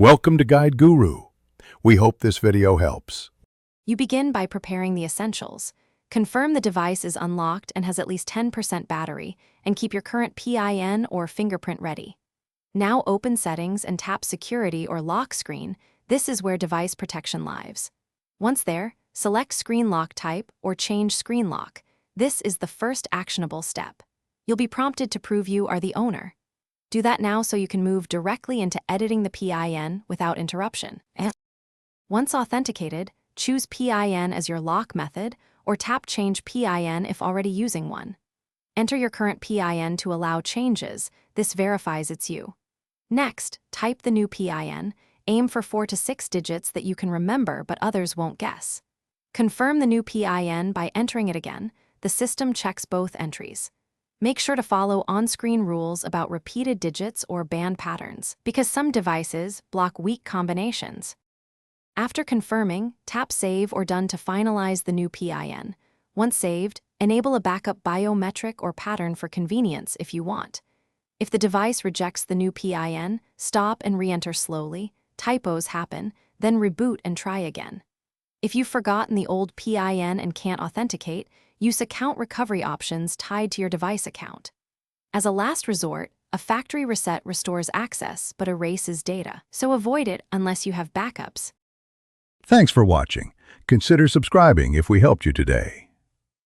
Welcome to Guide Guru. We hope this video helps. You begin by preparing the essentials. Confirm the device is unlocked and has at least 10% battery, and keep your current PIN or fingerprint ready. Now open Settings and tap Security or Lock Screen. This is where device protection lives. Once there, select Screen Lock Type or Change Screen Lock. This is the first actionable step. You'll be prompted to prove you are the owner. Do that now so you can move directly into editing the PIN without interruption. Once authenticated, choose PIN as your lock method or tap Change PIN if already using one. Enter your current PIN to allow changes. This verifies it's you. Next, type the new PIN. Aim for 4 to 6 digits that you can remember but others won't guess. Confirm the new PIN by entering it again. The system checks both entries. Make sure to follow on-screen rules about repeated digits or band patterns, because some devices block weak combinations. After confirming, tap Save or Done to finalize the new PIN. Once saved, enable a backup biometric or pattern for convenience if you want. If the device rejects the new PIN, stop and re-enter slowly. Typos happen, then reboot and try again. If you've forgotten the old PIN and can't authenticate, use account recovery options tied to your device account. As a last resort, a factory reset restores access but erases data, so avoid it unless you have backups. Thanks for watching. Consider subscribing if we helped you today.